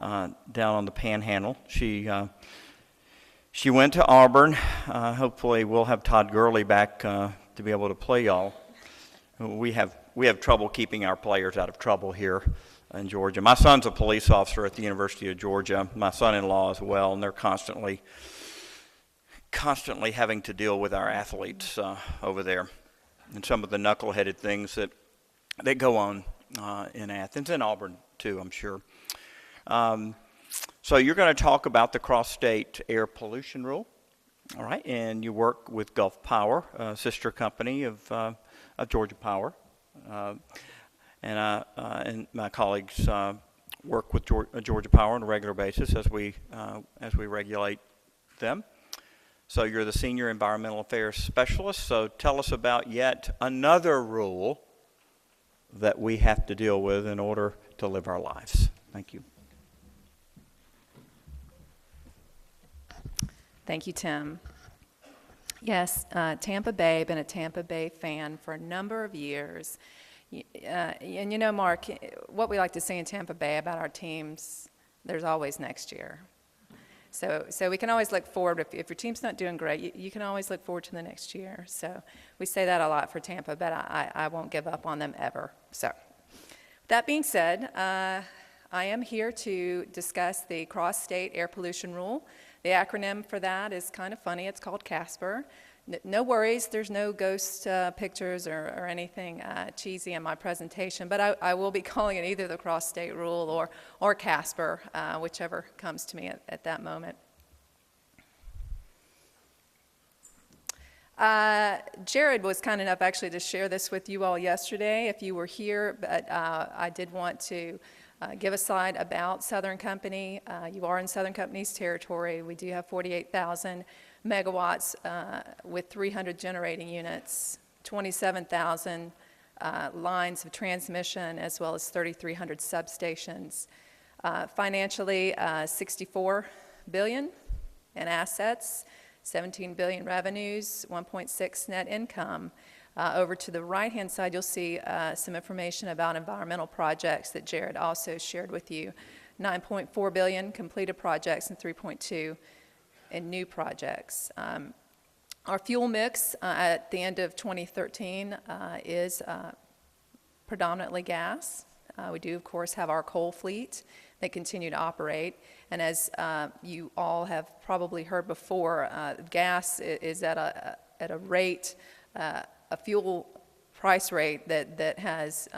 down on the Panhandle. She went to Auburn. Hopefully we'll have Todd Gurley back to be able to play y'all. We have trouble keeping our players out of trouble here in Georgia. My son's a police officer at the University of Georgia, my son-in-law as well, and they're constantly having to deal with our athletes over there and some of the knuckleheaded things that go on in Athens and Auburn too, I'm sure. So you're going to talk about the cross-state air pollution rule, all right? And you work with Gulf Power, a sister company of Georgia Power, and my colleagues work with Georgia Power on a regular basis as we regulate them. So you're the Senior Environmental Affairs Specialist, so tell us about yet another rule that we have to deal with in order to live our lives. Thank you. Thank you, Tim. Yes, Tampa Bay, been a Tampa Bay fan for a number of years. And you know, Mark, what we like to say in Tampa Bay about our teams, there's always next year. So we can always look forward. If your team's not doing great, you can always look forward to the next year. So we say that a lot for Tampa, but I won't give up on them ever. So that being said, I am here to discuss the cross-state air pollution rule. The acronym for that is kind of funny. It's called CSPAR. No worries, there's no ghost pictures or anything cheesy in my presentation, but I will be calling it either the cross-state rule or CSPAR, whichever comes to me at that moment. Jared was kind enough actually to share this with you all yesterday if you were here, but I did want to give a slide about Southern Company. You are in Southern Company's territory. We do have 48,000 megawatts with 300 generating units, 27,000 lines of transmission, as well as 3,300 substations. Financially, $64 billion in assets, 17 billion revenues, 1.6 net income. Over to the right-hand side, you'll see some information about environmental projects that Jared also shared with you. 9.4 billion completed projects and 3.2 in new projects. Our fuel mix at the end of 2013 is predominantly gas. We do, of course, have our coal fleet that continue to operate. And as you all have probably heard before, gas is at a rate, a fuel price rate that has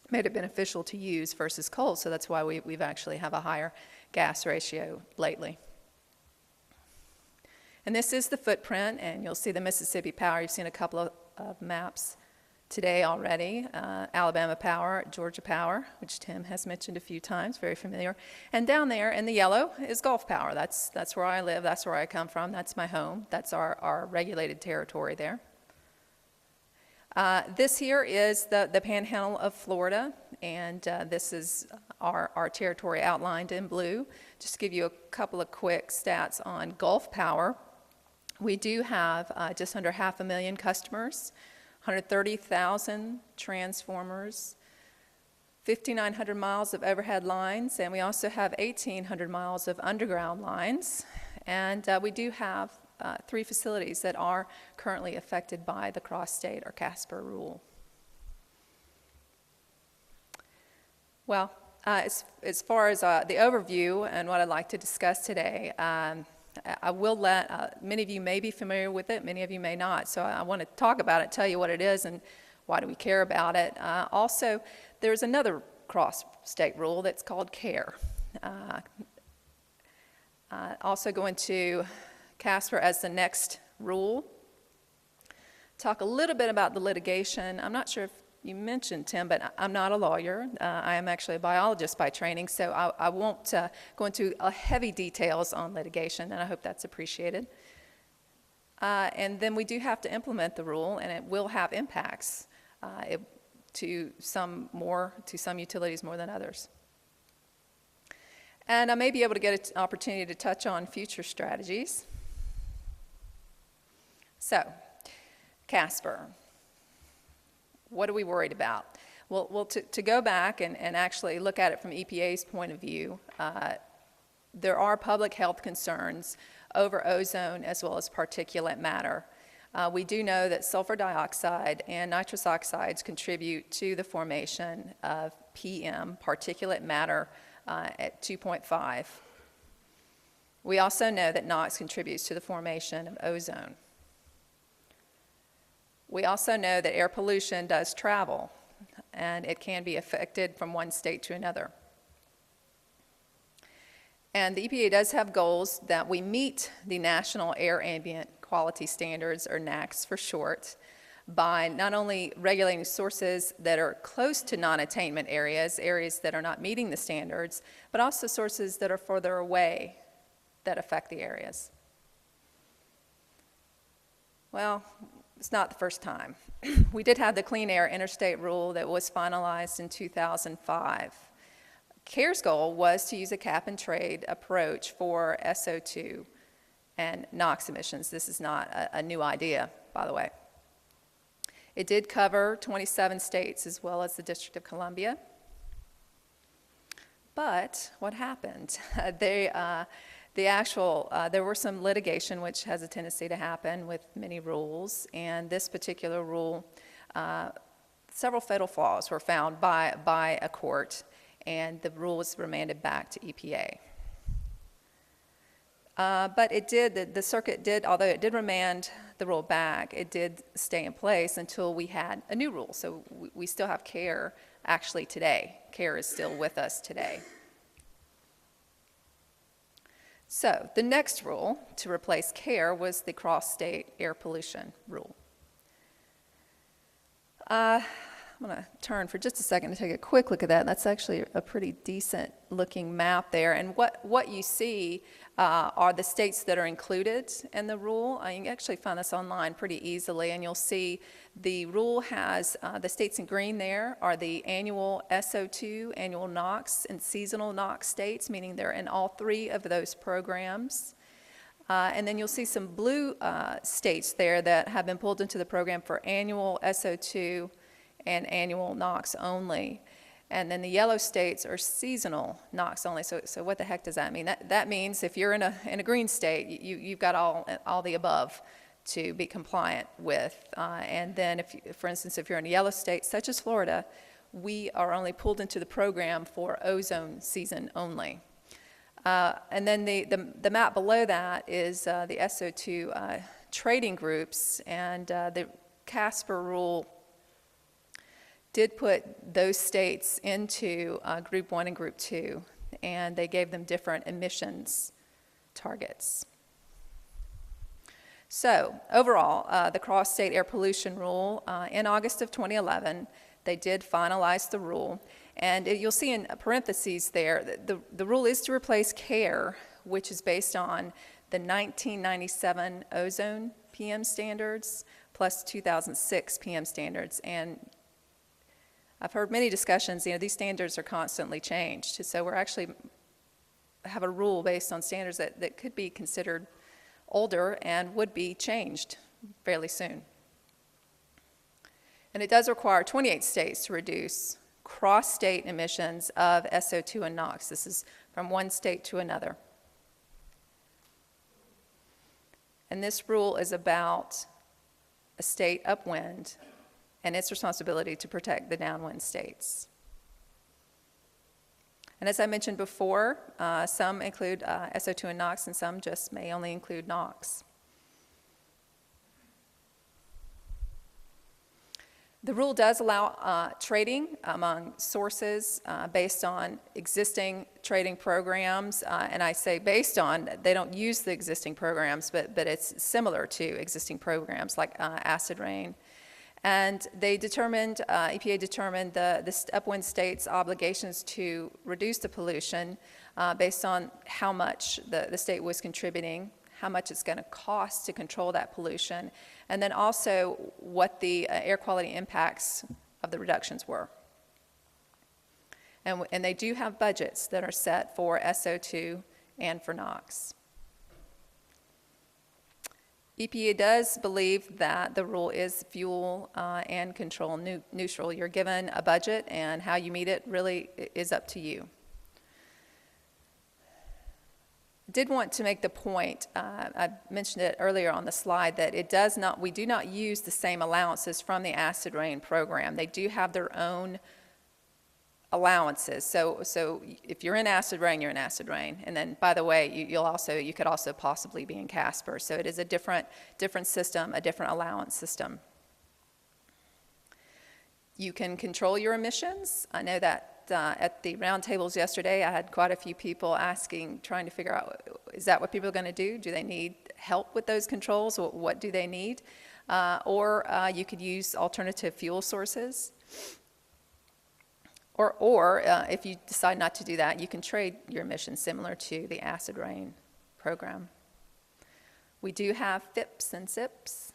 made it beneficial to use versus coal. So that's why we've actually have a higher gas ratio lately. And this is the footprint, and you'll see the Mississippi Power. You've seen a couple of maps today already. Alabama Power, Georgia Power, which Tim has mentioned a few times, very familiar. And down there in the yellow is Gulf Power. That's where I live, that's where I come from, that's my home. That's our regulated territory there. This here is the Panhandle of Florida, and this is our territory outlined in blue. Just to give you a couple of quick stats on Gulf Power. We do have just under 500,000 customers, 130,000 transformers, 5,900 miles of overhead lines, and we also have 1,800 miles of underground lines. And we do have 3 facilities that are currently affected by the cross-state or CSPAR rule. Well, as far as the overview and what I'd like to discuss today, I will let, many of you may be familiar with it, many of you may not, so I want to talk about it, tell you what it is and why do we care about it. Also, there's another cross-state rule that's called CAIR. Also go into CSPAR as the next rule. Talk a little bit about the litigation. I'm not sure if you mentioned, Tim, but I'm not a lawyer. I am actually a biologist by training, so I won't go into heavy details on litigation, and I hope that's appreciated. And then we do have to implement the rule, and it will have impacts to some utilities more than others. And I may be able to get an opportunity to touch on future strategies. So, CSPAR. What are we worried about? Well, to go back and actually look at it from EPA's point of view, there are public health concerns over ozone as well as particulate matter. We do know that sulfur dioxide and nitrous oxides contribute to the formation of PM, particulate matter, at 2.5. We also know that NOx contributes to the formation of ozone. We also know that air pollution does travel, and it can be affected from one state to another. And the EPA does have goals that we meet the National Air Ambient Quality Standards, or NAAQS for short, by not only regulating sources that are close to non-attainment areas, areas that are not meeting the standards, but also sources that are further away that affect the areas. Well, it's not the first time. We did have the Clean Air Interstate Rule that was finalized in 2005. CAIR's goal was to use a cap-and-trade approach for SO2 and NOx emissions. This is not a new idea, by the way. It did cover 27 states as well as the District of Columbia. But what happened? There were some litigation, which has a tendency to happen with many rules, and this particular rule, several fatal flaws were found by a court, and the rule was remanded back to EPA. But it did, the circuit did, although it did remand the rule back, it did stay in place until we had a new rule. So we still have CAIR actually today. CAIR is still with us today. So the next rule to replace CAIR was the cross-state air pollution rule. I'm going to turn for just a second to take a quick look at that. That's actually a pretty decent looking map there. And what you see are the states that are included in the rule. You can actually find this online pretty easily, and you'll see the rule has the states in green there are the annual SO2, annual NOx, and seasonal NOx states, meaning they're in all three of those programs. And then you'll see some blue states there that have been pulled into the program for annual SO2 and annual NOx only. And then the yellow states are seasonal NOx only. So what the heck does that mean? That means if you're in a green state, you've got all the above to be compliant with. And then, for instance, if you're in a yellow state, such as Florida, we are only pulled into the program for ozone season only. And then the map below that is the SO2 trading groups, and the CSPAR rule did put those states into Group 1 and Group 2, and they gave them different emissions targets. So overall, the cross-state air pollution rule, in August of 2011, they did finalize the rule. And you'll see in parentheses there, the rule is to replace CAIR, which is based on the 1997 ozone PM standards plus 2006 PM standards. And I've heard many discussions, these standards are constantly changed. So we're actually have a rule based on standards that could be considered older and would be changed fairly soon. And it does require 28 states to reduce cross-state emissions of SO2 and NOx. This is from one state to another. And this rule is about a state upwind and its responsibility to protect the downwind states. And as I mentioned before, some include SO2 and NOx, and some just may only include NOx. The rule does allow trading among sources based on existing trading programs, and I say based on, they don't use the existing programs, but it's similar to existing programs like acid rain. And they determined, EPA determined the upwind states' obligations to reduce the pollution based on how much the state was contributing, how much it's going to cost to control that pollution, and then also what the air quality impacts of the reductions were. And they do have budgets that are set for SO2 and for NOx. EPA does believe that the rule is fuel and control neutral. You're given a budget, and how you meet it really is up to you. Did want to make the point, I mentioned it earlier on the slide, that we do not use the same allowances from the acid rain program. They do have their own allowances. So if you're in acid rain, you're in acid rain. And then, by the way, you could also possibly be in CSPAR. So it is a different system, a different allowance system. You can control your emissions. I know that at the roundtables yesterday, I had quite a few people trying to figure out, is that what people are going to do? Do they need help with those controls? What do they need? Or you could use alternative fuel sources. Or if you decide not to do that, you can trade your emissions similar to the acid rain program. We do have FIPS and SIPs,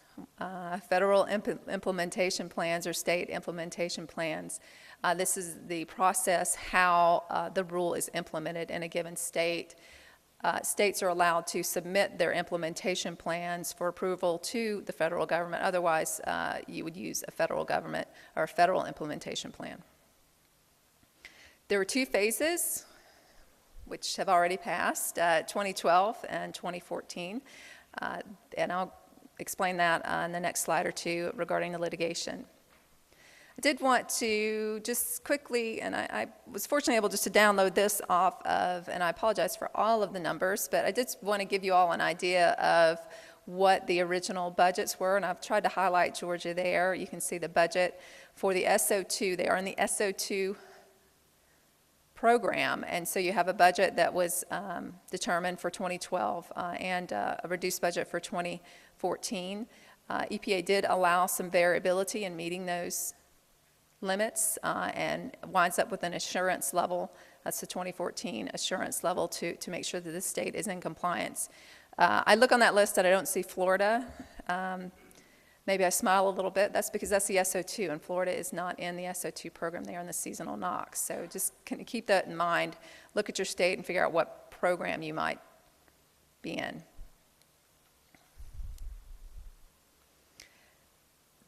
federal implementation plans or state implementation plans. This is the process how the rule is implemented in a given state. States are allowed to submit their implementation plans for approval to the federal government. Otherwise, you would use a federal government or a federal implementation plan. There were 2 phases, which have already passed, 2012 and 2014. And I'll explain that on the next slide or two regarding the litigation. I did want to just quickly, and I was fortunately able just to download this off of, and I apologize for all of the numbers, but I did want to give you all an idea of what the original budgets were, and I've tried to highlight Georgia there. You can see the budget for the SO2. They are in the SO2 program, and so you have a budget that was determined for 2012 and a reduced budget for 2014. EPA did allow some variability in meeting those limits and winds up with an assurance level. That's the 2014 assurance level to make sure that the state is in compliance. I look on that list and I don't see Florida. Maybe I smile a little bit. That's because that's the SO2, and Florida is not in the SO2 program. They are in the seasonal NOx. So just keep that in mind. Look at your state and figure out what program you might be in.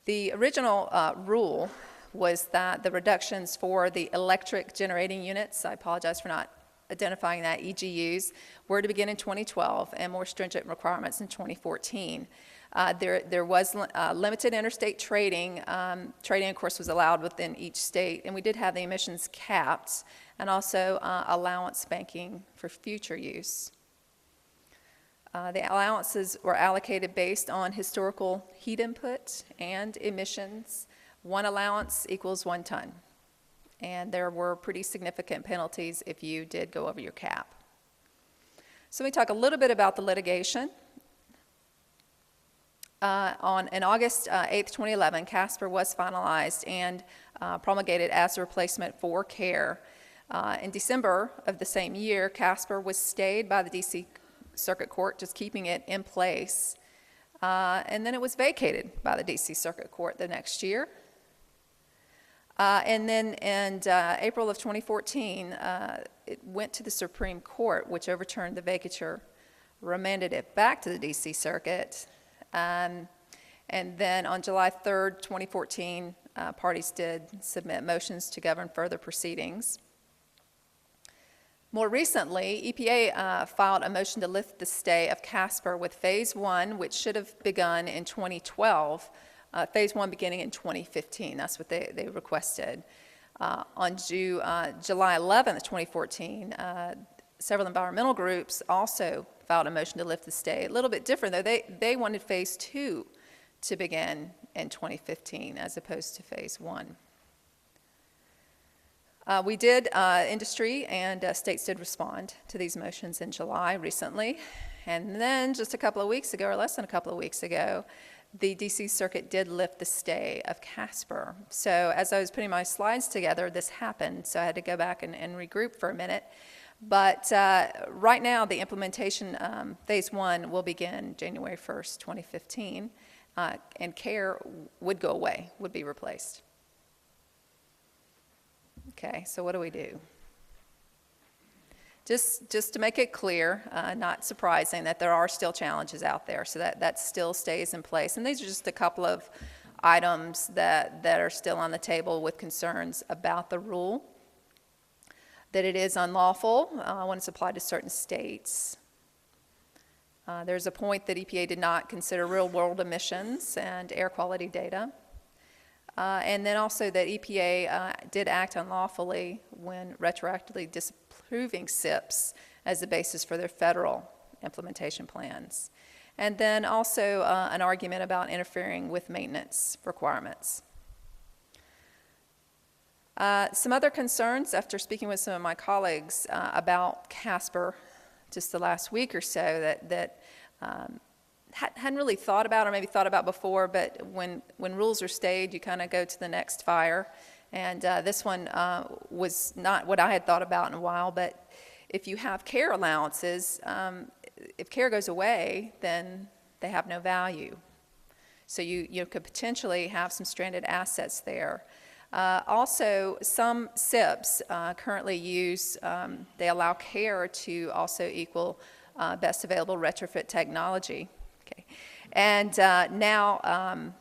The original rule was that the reductions for the electric generating units, I apologize for not identifying that, EGUs, were to begin in 2012 and more stringent requirements in 2014. There was limited interstate trading. Trading, of course, was allowed within each state, and we did have the emissions capped and also allowance banking for future use. The allowances were allocated based on historical heat input and emissions. 1 allowance equals 1 ton. And there were pretty significant penalties if you did go over your cap. So let me talk a little bit about the litigation. In August 8th, 2011, CSPAR was finalized and promulgated as a replacement for CAIR. In December of the same year, CSPAR was stayed by the D.C. Circuit Court, just keeping it in place. And then it was vacated by the D.C. Circuit Court the next year. And then in April of 2014, it went to the Supreme Court, which overturned the vacatur, remanded it back to the D.C. Circuit. And then on July 3rd, 2014, parties did submit motions to govern further proceedings. More recently, EPA filed a motion to lift the stay of CSPAR with Phase 1, which should have begun in 2012, Phase 1 beginning in 2015. That's what they requested. On July 11th, 2014, several environmental groups also filed a motion to lift the stay. A little bit different, though. They wanted Phase 2 to begin in 2015 as opposed to Phase 1. We did, industry and states did respond to these motions in July recently. And then just a couple of weeks ago, or less than a couple of weeks ago, the D.C. Circuit did lift the stay of CSPAR. So as I was putting my slides together, this happened. So I had to go back and regroup for a minute. But right now, the implementation, Phase 1, will begin January 1st, 2015. And CAIR would go away, would be replaced. Okay, so what do we do? just to make it clear, not surprising, that there are still challenges out there, so that still stays in place. And these are just a couple of items that are still on the table with concerns about the rule. That it is unlawful when it's applied to certain states. There's a point that EPA did not consider real-world emissions and air quality data. And then also that EPA did act unlawfully when retroactively disapproving SIPs as the basis for their federal implementation plans. And then also an argument about interfering with maintenance requirements. Some other concerns after speaking with some of my colleagues about CSPAR just the last week or so that hadn't really thought about, or maybe thought about before, but when rules are stayed, you kind of go to the next fire. And this one was not what I had thought about in a while, but if you have CAIR allowances, if CAIR goes away, then they have no value. So you could potentially have some stranded assets there. Also, some SIPs currently use, they allow CAIR to also equal best available retrofit technology. Okay. And now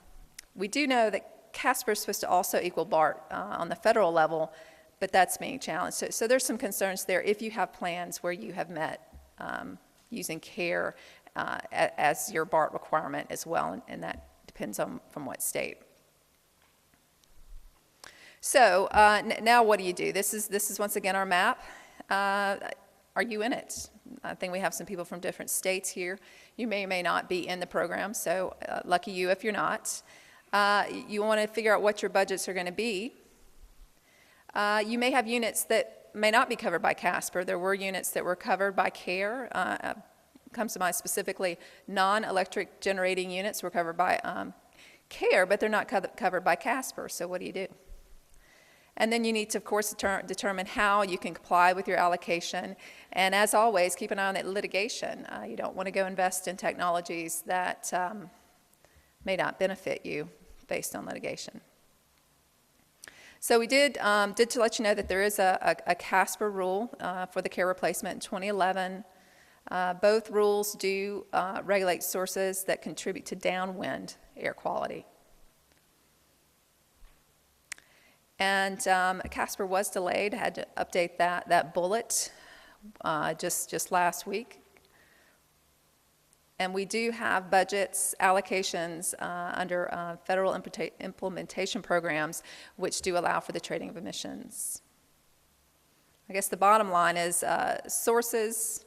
we do know that CSPAR is supposed to also equal BART on the federal level, but that's being challenged. So there's some concerns there if you have plans where you have met using CAIR as your BART requirement as well, and that depends on from what state. So now what do you do? This is once again our map. Are you in it? I think we have some people from different states here. You may or may not be in the program, so lucky you if you're not. You want to figure out what your budgets are going to be. You may have units that may not be covered by CSPAR. There were units that were covered by CAIR. Comes to mind specifically, non-electric generating units were covered by CAIR, but they're not covered by CSPAR, so what do you do? And then you need to, of course, determine how you can comply with your allocation. And as always, keep an eye on that litigation. You don't want to go invest in technologies that may not benefit you based on litigation. So we did to let you know that there is a CSPAR rule for the CAIR replacement in 2011. Both rules do regulate sources that contribute to downwind air quality. And CSPAR was delayed, had to update that bullet just last week. And we do have budgets, allocations under federal implementation programs which do allow for the trading of emissions. I guess the bottom line is sources.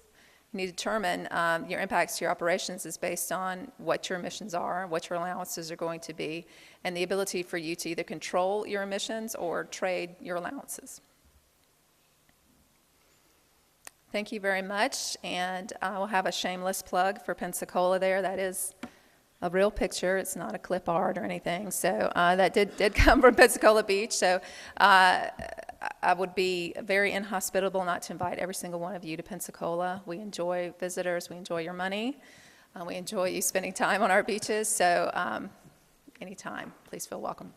You need to determine your impacts to your operations is based on what your emissions are, what your allowances are going to be, and the ability for you to either control your emissions or trade your allowances. Thank you very much, and I will have a shameless plug for Pensacola there. That is a real picture. It's not a clip art or anything. So that did come from Pensacola Beach. So I would be very inhospitable not to invite every single one of you to Pensacola. We enjoy visitors. We enjoy your money. We enjoy you spending time on our beaches. So anytime, please feel welcome.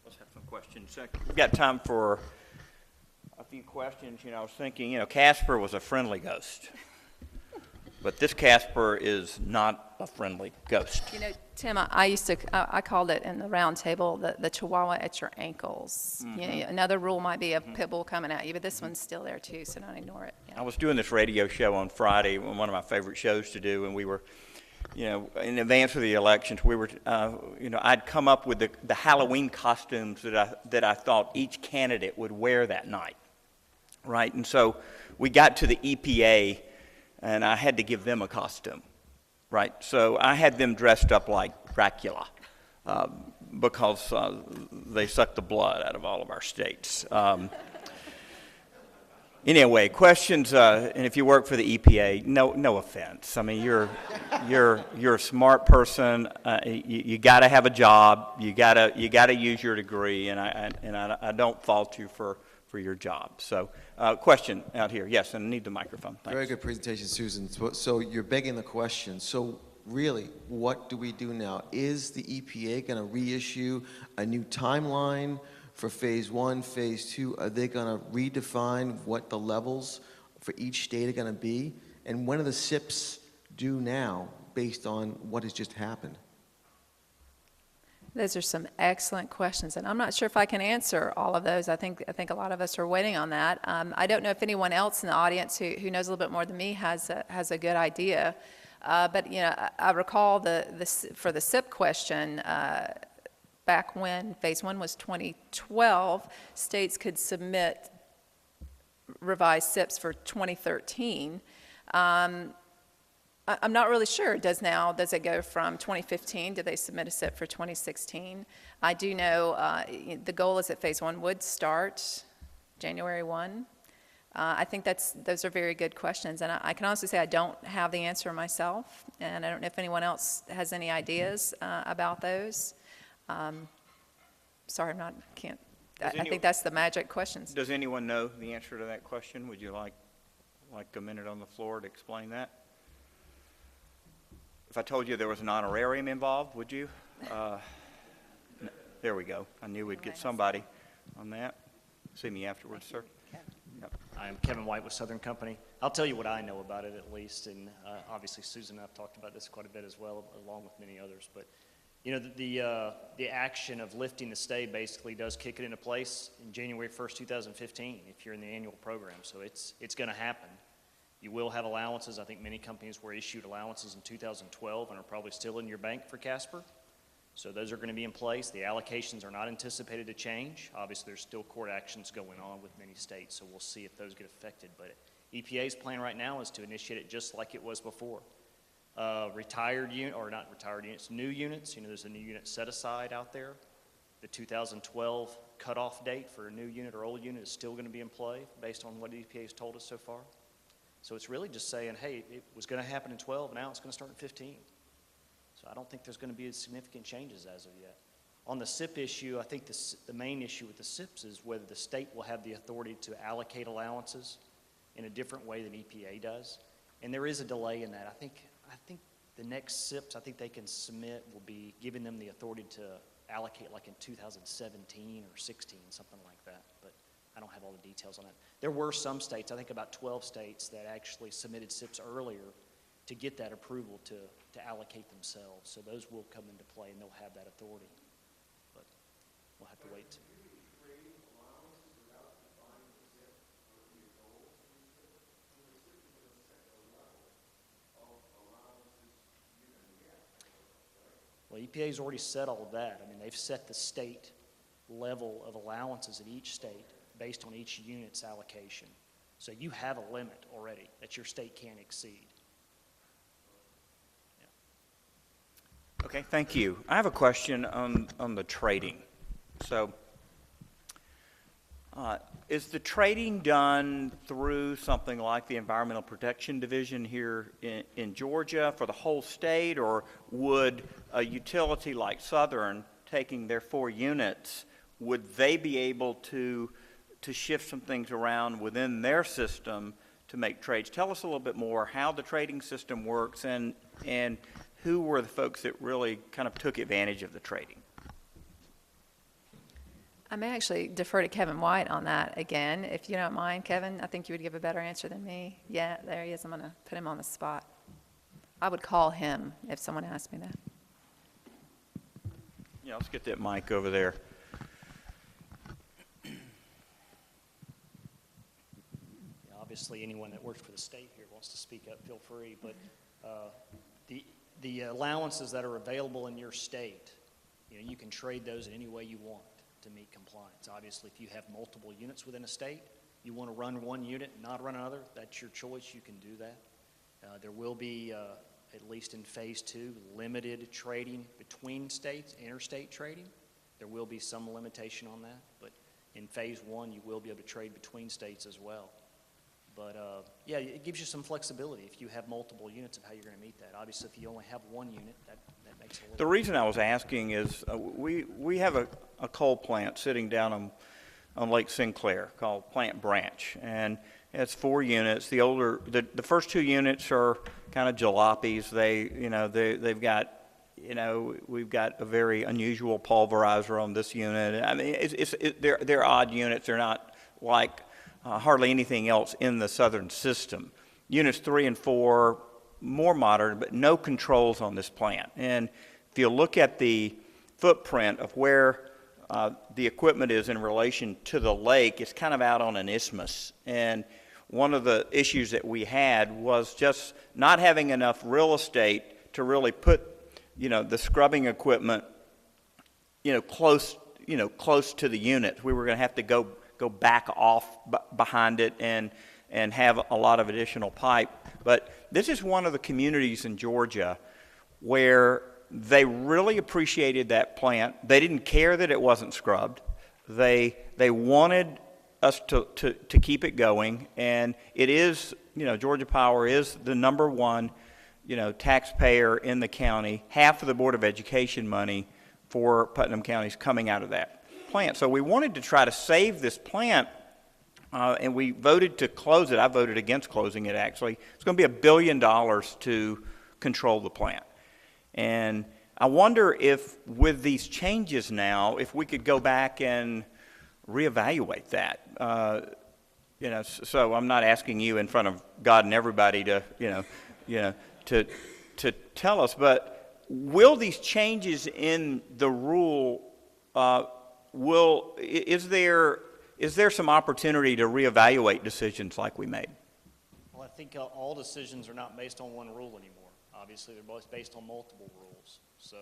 Let's have some questions. We've got time for a few questions. I was thinking, CSPAR was a friendly ghost. But this CSPAR is not a friendly ghost. Tim, I called it in the round table the chihuahua at your ankles. Mm-hmm. Another rule might be a pit bull coming at you, but this one's still there too, so don't ignore it. Yeah. I was doing this radio show on Friday, one of my favorite shows to do, and we were, in advance of the elections, we were, I'd come up with the Halloween costumes that I thought each candidate would wear that night, right? And so we got to the EPA, and I had to give them a costume, right? So I had them dressed up like Dracula because they suck the blood out of all of our states. Anyway, questions, and if you work for the EPA, no offense. I mean, you're a smart person. You got to have a job. You got to use your degree, and I don't fault you for your job. So question out here. Yes, and I need the microphone. Thanks. Very good presentation, Susan. So you're begging the question. So really, what do we do now? Is the EPA going to reissue a new timeline for phase 1, phase 2? Are they going to redefine what the levels for each state are going to be? And when are the SIPs due now, based on what has just happened? Those are some excellent questions, and I'm not sure if I can answer all of those. I think a lot of us are waiting on that. I don't know if anyone else in the audience who knows a little bit more than me has a good idea. But you know, I recall for the SIP question, back when Phase 1 was 2012, states could submit revised SIPs for 2013. I'm not really sure. Does it go from 2015? Did they submit a SIP for 2016? I do know the goal is that Phase 1 would start January 1. I think those are very good questions, and I can honestly say I don't have the answer myself, and I don't know if anyone else has any ideas about those. Sorry, I think that's the magic questions. Does anyone know the answer to that question? Would you like a minute on the floor to explain that? If I told you there was an honorarium involved, would you? There we go. I knew we'd get somebody on that. See me afterwards, sir. Yep. I'm Kevin White with Southern Company. I'll tell you what I know about it at least, and obviously Susan and I have talked about this quite a bit as well, along with many others. But you know, the action of lifting the stay basically does kick it into place in January 1st, 2015, if you're in the annual program. So it's going to happen. You will have allowances. I think many companies were issued allowances in 2012 and are probably still in your bank for CSPAR. So those are going to be in place. The allocations are not anticipated to change. Obviously, there's still court actions going on with many states, so we'll see if those get affected. But EPA's plan right now is to initiate it just like it was before. Retired unit, or not retired units, new units. You know, there's a new unit set aside out there. The 2012 cutoff date for a new unit or old unit is still going to be in play based on what EPA has told us so far. So it's really just saying, hey, it was going to happen in 12, now it's going to start in 15. So I don't think there's going to be significant changes as of yet. On the SIP issue, I think the main issue with the SIPs is whether the state will have the authority to allocate allowances in a different way than EPA does. And there is a delay in that. I think the next SIPs, I think they can submit will be giving them the authority to allocate like in 2017 or 16, something like that. But I don't have all the details on that. There were some states, I think about 12 states, that actually submitted SIPs earlier to get that approval to allocate themselves. So those will come into play and they'll have that authority. But we'll have to wait. Well, EPA's already set all of that. I mean, they've set the state level of allowances at each state based on each unit's allocation. So you have a limit already that your state can't exceed. Yeah. Okay, thank you. I have a question on the trading. So, is the trading done through something like the Environmental Protection Division here in Georgia for the whole state, or would a utility like Southern, taking their 4 units, would they be able to shift some things around within their system to make trades? Tell us a little bit more how the trading system works and who were the folks that really kind of took advantage of the trading. I may actually defer to Kevin White on that again, if you don't mind, Kevin. I think you would give a better answer than me. Yeah, there he is. I'm going to put him on the spot. I would call him if someone asked me that. Yeah, let's get that mic over there. Obviously, anyone that works for the state here wants to speak up, feel free. But the allowances that are available in your state, you can trade those in any way you want to meet compliance. Obviously, if you have multiple units within a state, you want to run one unit and not run another, that's your choice. You can do that. There will be, at least in Phase 2, limited trading between states, interstate trading. There will be some limitation on that, but in Phase 1, you will be able to trade between states as well. But yeah, it gives you some flexibility if you have multiple units of how you're going to meet that. Obviously, if you only have one unit, that makes it a little. The reason I was asking is we have a coal plant sitting down on Lake Sinclair called Plant Branch, and it's 4 units. The first 2 units are kind of jalopies. They've got, we've got a very unusual pulverizer on this unit. I mean, they're odd units. They're not like hardly anything else in the southern system. Units 3 and 4, more modern, but no controls on this plant. And if you look at the footprint of where the equipment is in relation to the lake, it's kind of out on an isthmus. And one of the issues that we had was just not having enough real estate to really put, the scrubbing equipment, close to the unit. We were going to have to go back off behind it and have a lot of additional pipe. But this is one of the communities in Georgia where they really appreciated that plant. They didn't care that it wasn't scrubbed. They wanted us to keep it going, and it is, Georgia Power is the number one, taxpayer in the county. Half of the Board of Education money for Putnam County is coming out of that plant. So we wanted to try to save this plant, and we voted to close it. I voted against closing it, actually. It's going to be $1 billion to control the plant. And I wonder if, with these changes now, if we could go back and reevaluate that. So I'm not asking you in front of God and everybody to, to tell us, but will these changes in the rule, is there some opportunity to reevaluate decisions like we made? Well, I think all decisions are not based on one rule anymore. Obviously, they're both based on multiple rules. So,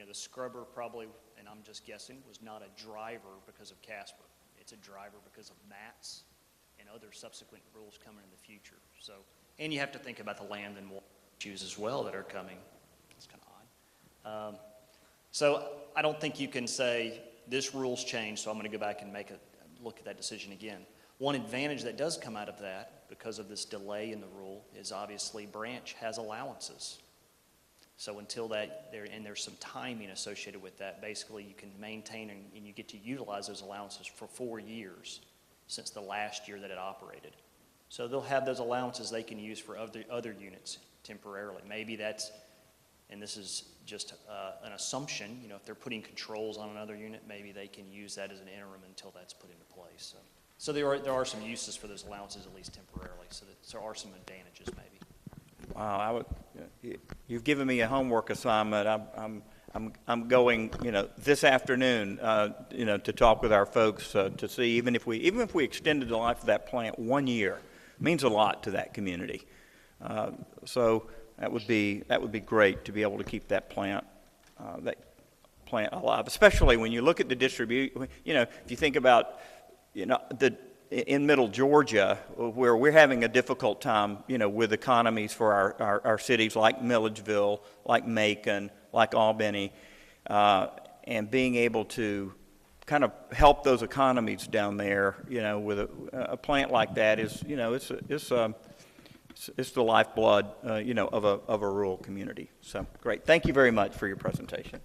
the scrubber probably, and I'm just guessing, was not a driver because of CSPAR. It's a driver because of MATS and other subsequent rules coming in the future. So, and you have to think about the land and water issues as well that are coming. It's kind of odd. So I don't think you can say this rule's changed, so I'm going to go back and look at that decision again. One advantage that does come out of that, because of this delay in the rule, is obviously branch has allowances. So until there's some timing associated with that, basically you can maintain and you get to utilize those allowances for 4 years since the last year that it operated. So they'll have those allowances they can use for other units temporarily. Maybe that's, and this is just an assumption, if they're putting controls on another unit, maybe they can use that as an interim until that's put into place. So there are some uses for those allowances, at least temporarily, so there are some advantages maybe. Wow, you've given me a homework assignment. I'm going, this afternoon, to talk with our folks to see even if we extended the life of that plant 1 year, means a lot to that community. So that would be great to be able to keep that plant alive, especially when you look at the distribution. If you think about, in middle Georgia, where we're having a difficult time, with economies for our cities like Milledgeville, like Macon, like Albany, and being able to kind of help those economies down there, with a plant like that is, it's the lifeblood, of a rural community. So great. Thank you very much for your presentation.